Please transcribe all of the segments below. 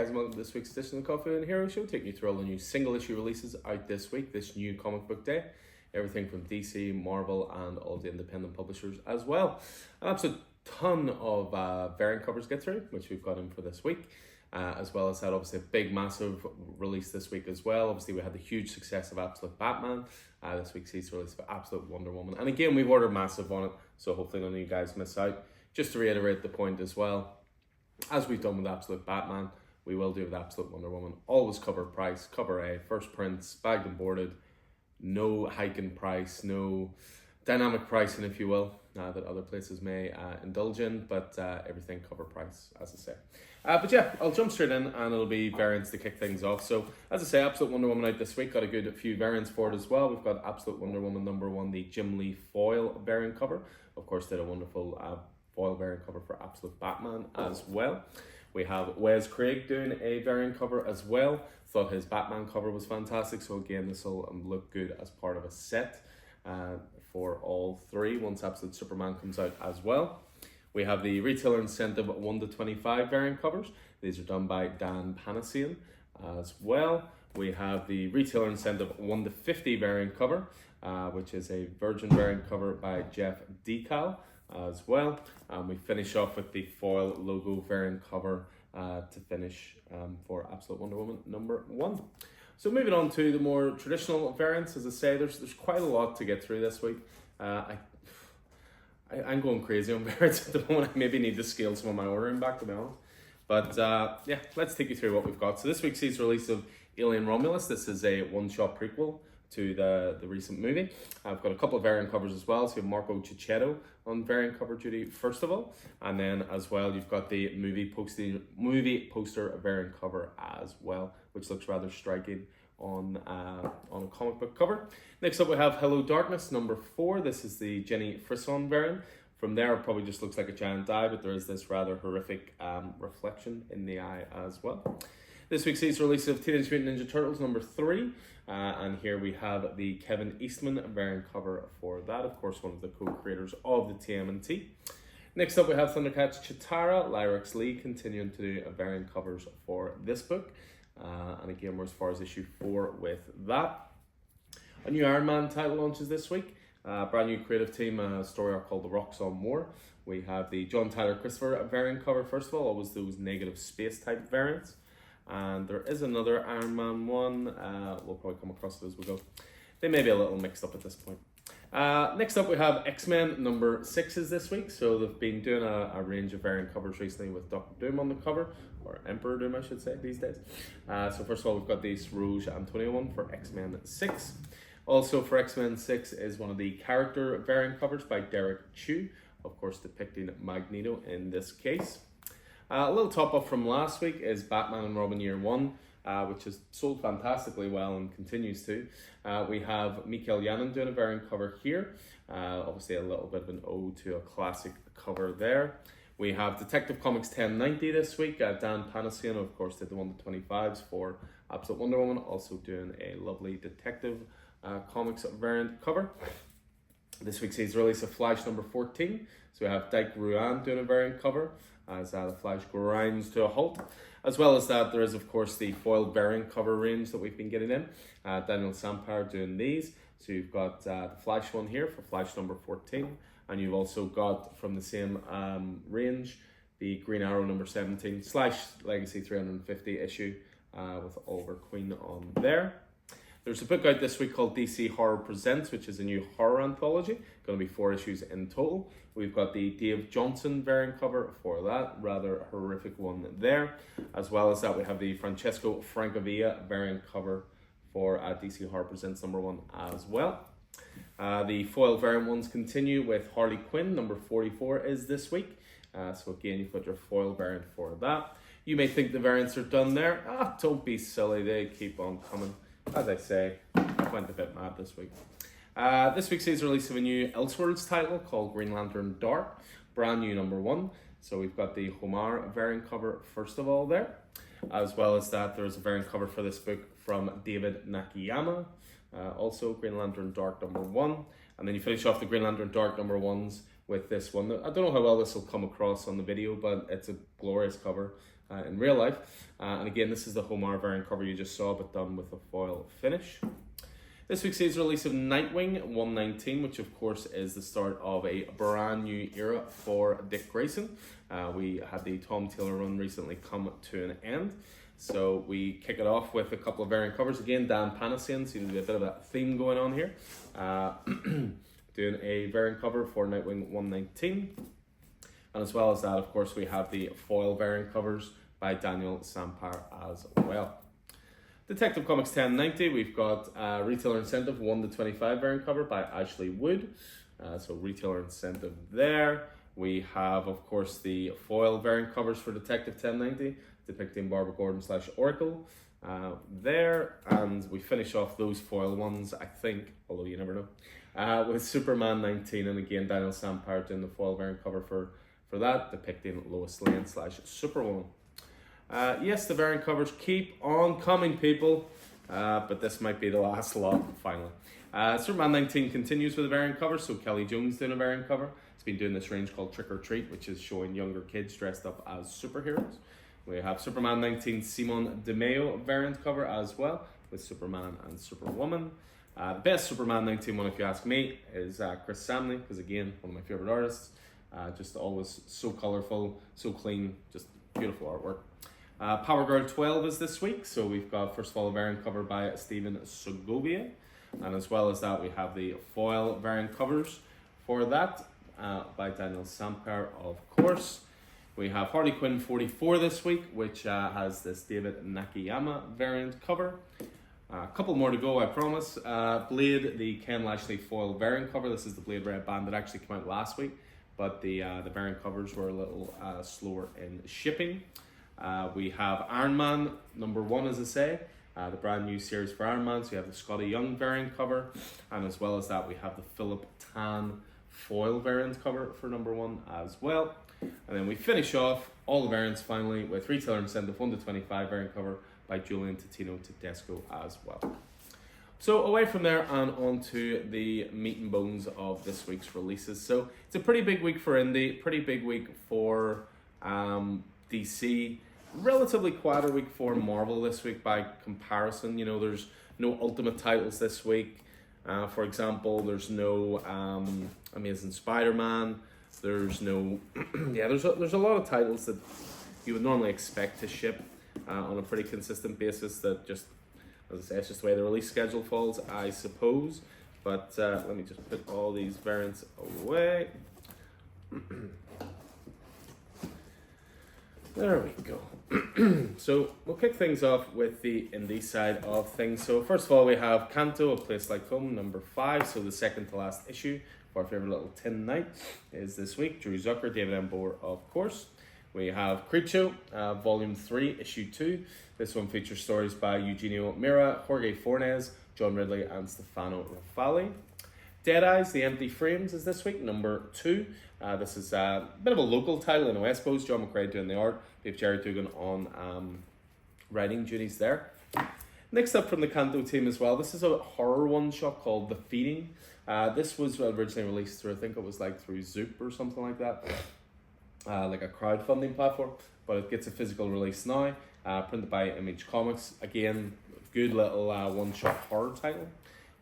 guys, and welcome to this week's edition of the Coffee and Hero Show, taking you through all the new single issue releases out this week, this new comic book day. Everything from DC, Marvel, and all the independent publishers as well. An absolute ton of variant covers to get through, which we've got in for this week. As well as that, obviously a big, massive release this week as well. Obviously, we had the huge success of Absolute Batman. This week sees the release of Absolute Wonder Woman. And again, we've ordered massive on it, so hopefully none of you guys miss out. Just to reiterate the point as well, as we've done with Absolute Batman, we will do with Absolute Wonder Woman. Always cover price, cover A, first prints, bagged and boarded. No hike in price, no dynamic pricing, if you will, that other places may indulge in, but everything cover price, as I say. But yeah, I'll jump straight in and it'll be variants to kick things off. So, as I say, Absolute Wonder Woman out this week, got a good few variants for it as well. We've got Absolute Wonder Woman #1, the Jim Lee foil variant cover. Of course, did a wonderful foil variant cover for Absolute Batman as well. We have Wes Craig doing a variant cover as well. Thought his Batman cover was fantastic, so again, this will look good as part of a set for all three once Absolute Superman comes out as well. We have the retailer incentive 1 to 25 variant covers. These are done by Dan Panasian as well. We have the retailer incentive 1 to 50 variant cover, which is a Virgin variant cover by Jeff Decal as well. We finish off with the foil logo variant cover to finish for Absolute Wonder Woman #1. So moving on to the more traditional variants, as I say, there's quite a lot to get through this week. I'm going crazy on variants at the moment. I maybe need to scale some of my ordering back, to be honest. But yeah, let's take you through what we've got. So this week sees the release of Alien Romulus. This is a one-shot prequel to the recent movie. I've got a couple of variant covers as well. So you have Marco Cicchetto on variant cover duty first of all, and then as well you've got the movie poster variant cover as well, which looks rather striking on a comic book cover. Next up we have Hello Darkness #4. This is the Jenny Frison variant. From there it probably just looks like a giant eye, but there is this rather horrific reflection in the eye as well. This week sees the release of Teenage Mutant Ninja Turtles #3, and here we have the Kevin Eastman variant cover for that, of course one of the co-creators of the TMNT. Next up we have Thundercats Chitara, Lyrex Lee continuing to do variant covers for this book, and again we're as far as issue 4 with that. A new Iron Man title launches this week, brand new creative team, a story arc called The Rocks on War. We have the John Tyler Christopher variant cover first of all, always those negative space type variants. And there is another Iron Man one, we'll probably come across it as we go. They may be a little mixed up at this point. Next up we have X-Men #6 this week. So they've been doing a range of variant covers recently with Doctor Doom on the cover, or Emperor Doom I should say these days. So first of all we've got the Rouge Antonio one for X-Men 6. Also for X-Men 6 is one of the character variant covers by Derek Chu, of course depicting Magneto in this case. A little top up from last week is Batman and Robin Year 1, which has sold fantastically well and continues to. We have Mikael Yanin doing a variant cover here. Obviously a little bit of an ode to a classic cover there. We have Detective Comics 1090 this week. Dan Panasian, of course, did the 1 to 25s for Absolute Wonder Woman, also doing a lovely Detective Comics variant cover. This week sees the release of Flash #14. So we have Dyke Ruan doing a variant cover as the Flash grinds to a halt. As well as that, there is of course the foil variant cover range that we've been getting in. Daniel Sampere doing these. So you've got the Flash one here for Flash #14. And you've also got from the same range, the Green Arrow #17 / Legacy 350 issue with Oliver Queen on there. There's a book out this week called DC Horror Presents, which is a new horror anthology. Going to be 4 issues in total. We've got the Dave Johnson variant cover for that, rather horrific one there. As well as that, we have the Francesco Francavilla variant cover for DC Horror Presents #1 as well. The foil variant ones continue with Harley Quinn #44 is this week. So again, you've got your foil variant for that. You may think the variants are done there. Don't be silly, they keep on coming. As I say, I went a bit mad this week. This week sees the release of a new Elseworlds title called Green Lantern Dark, brand new #1. So we've got the Homar variant cover first of all there. As well as that, there's a variant cover for this book from David Nakayama. Also Green Lantern Dark #1. And then you finish off the Green Lantern Dark #1s with this one. I don't know how well this will come across on the video, but it's a glorious cover. in real life. And again, this is the Homar variant cover you just saw, but done with a foil finish. This week sees the release of Nightwing 119, which of course is the start of a brand new era for Dick Grayson. We had the Tom Taylor run recently come to an end. So we kick it off with a couple of variant covers. Again, Dan Panasian, seems to be a bit of a theme going on here. Doing a variant cover for Nightwing 119. And as well as that, of course, we have the foil variant covers by Daniel Sampere as well. Detective Comics 1090, we've got Retailer Incentive 1-25 variant cover by Ashley Wood. So retailer incentive there. We have, of course, the foil variant covers for Detective 1090, depicting Barbara Gordon / Oracle there. And we finish off those foil ones, I think, although you never know, with Superman 19. And again, Daniel Sampere doing the foil variant cover for that, depicting Lois Lane / Superwoman. Yes, the variant covers keep on coming, people, but this might be the last lot, finally. Superman 19 continues with a variant cover, so Kelly Jones doing a variant cover. It's been doing this range called Trick or Treat, which is showing younger kids dressed up as superheroes. We have Superman 19 Simon DeMeo variant cover as well, with Superman and Superwoman. The best Superman 19 one, if you ask me, is Chris Samney, because again, one of my favorite artists. Just always so colorful, so clean, just beautiful artwork. Power Girl 12 is this week, so we've got first of all a variant cover by Stephen Segovia, and as well as that we have the foil variant covers for that by Daniel Sampere, of course. We have Harley Quinn 44 this week, which has this David Nakayama variant cover. A couple more to go, I promise. Blade, the Ken Lashley foil variant cover. This is the Blade Red Band that actually came out last week, but the variant covers were a little slower in shipping. We have Iron Man #1, as I say, the brand new series for Iron Man. So you have the Scotty Young variant cover, and as well as that, we have the Philip Tan foil variant cover for #1 as well. And then we finish off all the variants finally with Retailer Incentive 1-25 variant cover by Julian Totino Tedesco as well. So away from there and on to the meat and bones of this week's releases. So it's a pretty big week for indie, pretty big week for DC. Relatively quieter week for Marvel this week by comparison. You know, there's no Ultimate titles this week. For example, there's no Amazing Spider-Man. There's no, there's a lot of titles that you would normally expect to ship on a pretty consistent basis that just, as I say, it's just the way the release schedule falls, I suppose. But let me just put all these variants away. There we go. So we'll kick things off with the indie side of things. So first of all, we have Kanto, A Place Like Home, #5. So the second to last issue of our favorite little Tin Knight is this week. Drew Zucker, David Embor, of course. We have Creepshow, Volume 3, Issue 2. This one features stories by Eugenio Mira, Jorge Fornes, John Ridley, and Stefano Rafali. Dead Eyes, The Empty Frames is this week, #2. This is a bit of a local title in the West Coast. John McCrae doing the art. We have Jerry Dugan on writing duties there. Next up from the Kanto team as well, this is a horror one-shot called The Feeding. This was originally released through, I think it was like through Zoop or something like that. Like a crowdfunding platform, but it gets a physical release now. Printed by Image Comics. Again, good little one-shot horror title.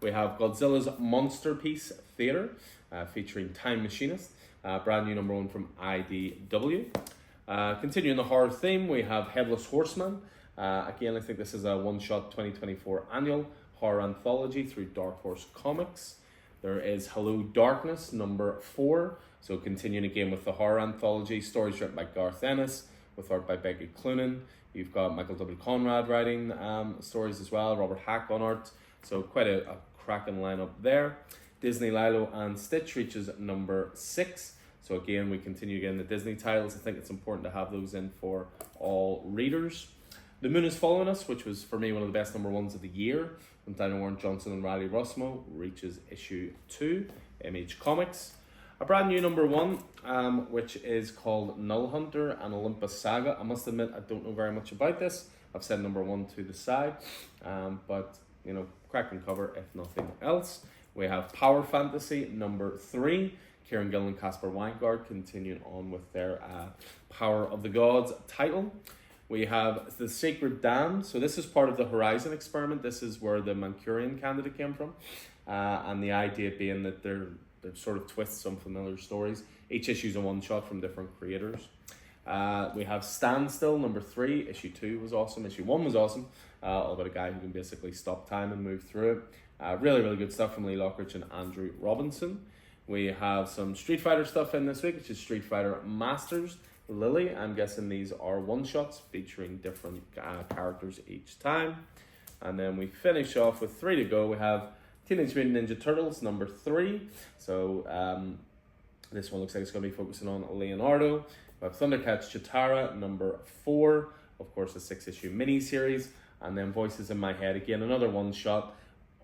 We have Godzilla's Monster Piece Theater, featuring Time Machinist. Brand new #1 from IDW. Continuing the horror theme, we have Headless Horseman. Again, I think this is a one-shot 2024 annual horror anthology through Dark Horse Comics. There is Hello Darkness, #4. So continuing again with the horror anthology, stories written by Garth Ennis, with art by Becky Cloonan. You've got Michael W. Conrad writing stories as well, Robert Hack on art. So quite a cracking lineup there. Disney Lilo and Stitch reaches #6. So again, we continue getting the Disney titles. I think it's important to have those in for all readers. The Moon is Following Us, which was for me one of the best #1s of the year, from Dinah Warren Johnson and Riley Rossmo, reaches issue 2, Image Comics. A brand new #1, which is called Null Hunter and Olympus Saga. I must admit, I don't know very much about this. I've said #1 to the side, but you know, cracking cover if nothing else. We have Power Fantasy #3. Kieran Gillen and Casper Weingart continuing on with their Power of the Gods title. We have the Sacred Dam. So this is part of the Horizon experiment. This is where the Manchurian Candidate came from. And the idea being that they're sort of twists on familiar stories. Each issue is a one-shot from different creators. We have Standstill, number 3. Issue 2 was awesome. Issue 1 was awesome. All about a guy who can basically stop time and move through it. Really, really good stuff from Lee Lockridge and Andrew Robinson. We have some Street Fighter stuff in this week, which is Street Fighter Masters Lily. I'm guessing these are one-shots featuring different characters each time. And then we finish off with 3 to go. We have Teenage Mutant Ninja Turtles, number 3. So this one looks like it's going to be focusing on Leonardo. We have Thundercats Chitara, number 4. Of course, a 6-issue mini-series. And then Voices in My Head, again, another one-shot.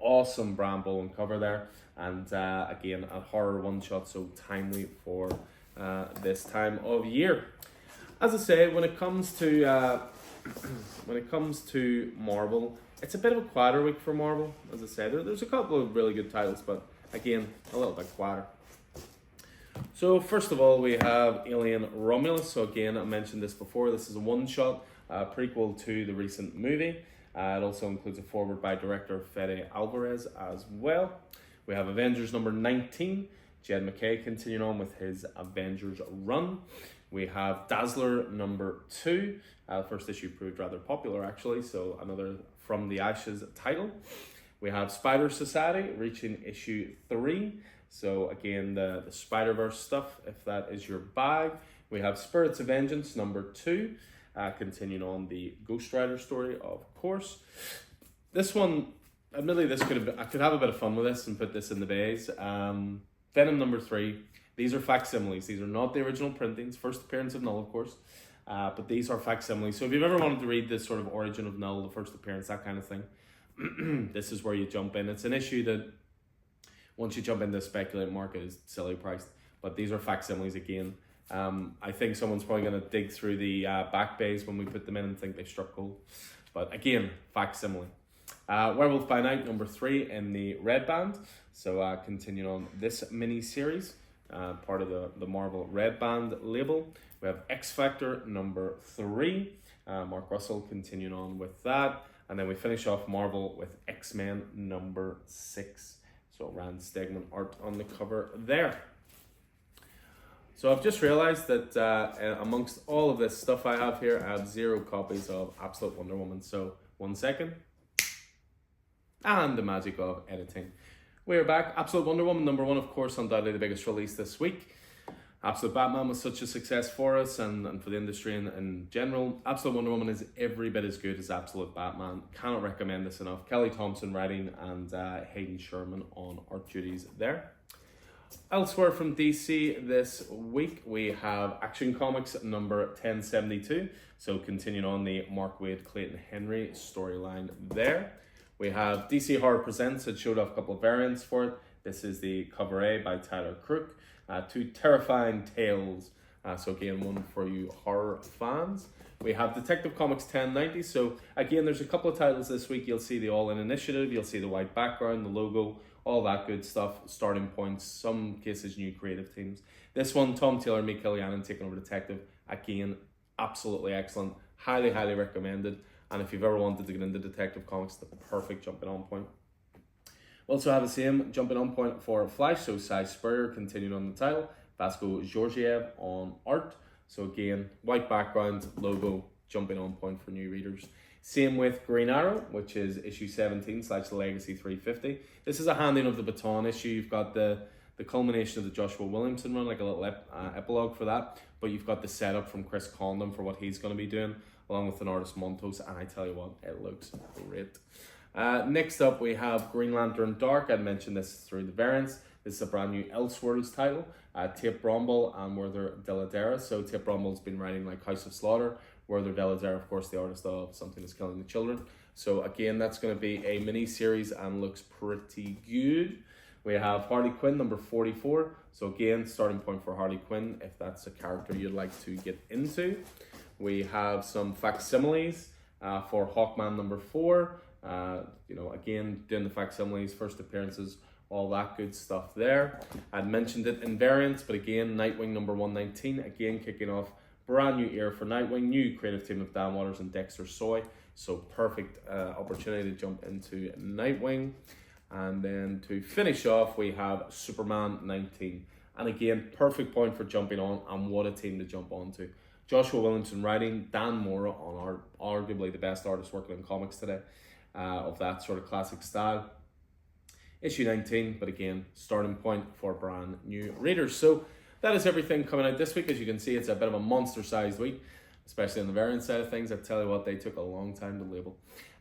Awesome Bramble and cover there. And again, a horror one-shot, so timely for this time of year. As I say, when it comes to Marvel, it's a bit of a quieter week for Marvel. As I said, there's a couple of really good titles, but again, a little bit quieter. So first of all, we have Alien Romulus. So again, I mentioned this before. This is a one-shot prequel to the recent movie. It also includes a foreword by director Fede Alvarez as well. We have Avengers number 19. Jed MacKay continuing on with his Avengers run. We have Dazzler number 2. First issue proved rather popular actually, so another From the Ashes title. We have Spider Society reaching issue 3. So again, the Spider-Verse stuff, if that is your bag. We have Spirits of Vengeance number 2. Continuing on the Ghost Rider story, of course. This one, admittedly, I could have a bit of fun with this and put this in the bays. Venom number 3. These are facsimiles. These are not the original printings. First appearance of Null, of course. But these are facsimiles. So if you've ever wanted to read this sort of origin of Null, the first appearance, that kind of thing, this is where you jump in. It's an issue that, once you jump into the speculative market, is silly priced. But these are facsimiles again. I think someone's probably going to dig through the back bays when we put them in and think they've struck gold. But again, facsimile. Werewolf by Night number 3 in the red band. So continuing on this mini-series, part of the Marvel red band label. We have X Factor number 3. Mark Russell continuing on with that. And then we finish off Marvel with X-Men number 6. So Rand Stegman art on the cover there. So I've just realized that amongst all of this stuff I have here, I have 0 copies of Absolute Wonder Woman. So 1 second. And the magic of editing. We're back. Absolute Wonder Woman number 1, of course, undoubtedly the biggest release this week. Absolute Batman was such a success for us and for the industry in general. Absolute Wonder Woman is every bit as good as Absolute Batman. Cannot recommend this enough. Kelly Thompson writing and Hayden Sherman on art duties there. Elsewhere from DC this week, we have Action Comics number 1072. So continuing on the Mark Waid, Clayton Henry storyline there. We have DC Horror Presents. It showed off a couple of variants for it. This is the cover A by Tyler Crook. 2 terrifying tales. So again, one for you horror fans. We have Detective Comics 1090. So again, there's a couple of titles this week. You'll see the All-In Initiative. You'll see the white background, the logo, all that good stuff. Starting points, some cases new creative teams. This one, Tom Taylor and Mikel Yannon taking over Detective. Again, absolutely excellent. Highly, highly recommended. And if you've ever wanted to get into Detective Comics, the perfect jumping on point. We also have the same jumping on point for Flash, so Cy Spurrier continuing on the title, Vasco Georgiev on art. So again, white background, logo, jumping on point for new readers. Same with Green Arrow, which is issue 17/Legacy 350. This is a handing of the baton issue. You've got the culmination of the Joshua Williamson run, like a little epilogue for that. But you've got the setup from Chris Condon for what he's going to be doing, along with an artist Montos. And I tell you what, it looks great. Next up, we have Green Lantern Dark. I mentioned this through the variants. This is a brand new Elseworlds title. Tape Bromble and Werther Dell'Edera. So Tape Bromble's been writing like House of Slaughter. Werther Dell'Edera, of course, the artist of Something Is Killing the Children. So again, that's going to be a mini-series and looks pretty good. We have Harley Quinn number 44. So again, starting point for Harley Quinn, if that's a character you'd like to get into. We have some facsimiles for Hawkman number 4. Again, doing the facsimiles, first appearances, all that good stuff there. I'd mentioned it in variants, but again, Nightwing number 119, again kicking off brand new ear for Nightwing, new creative team of Dan Waters and Dexter Soy. So perfect opportunity to jump into Nightwing. And then to finish off, we have Superman 19. And again, perfect point for jumping on, and what a team to jump onto. Joshua Williamson writing, Dan Mora on arguably the best artist working in comics today, of that sort of classic style. Issue 19, but again, starting point for brand new readers. So that is everything coming out this week. As you can see, it's a bit of a monster-sized week, especially on the variant side of things. I tell you what, they took a long time to label.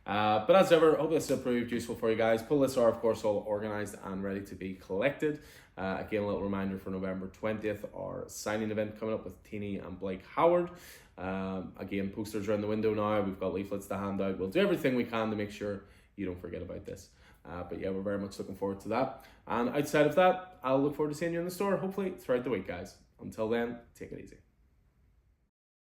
But as ever, hope this has proved useful for you guys. Pull lists are, of course, all organised and ready to be collected. Again, a little reminder for November 20th, our signing event coming up with Teeny and Blake Howard. Again, posters are in the window now. We've got leaflets to hand out. We'll do everything we can to make sure you don't forget about this. But yeah, we're very much looking forward to that. And outside of that, I'll look forward to seeing you in the store, hopefully throughout the week, guys. Until then, take it easy.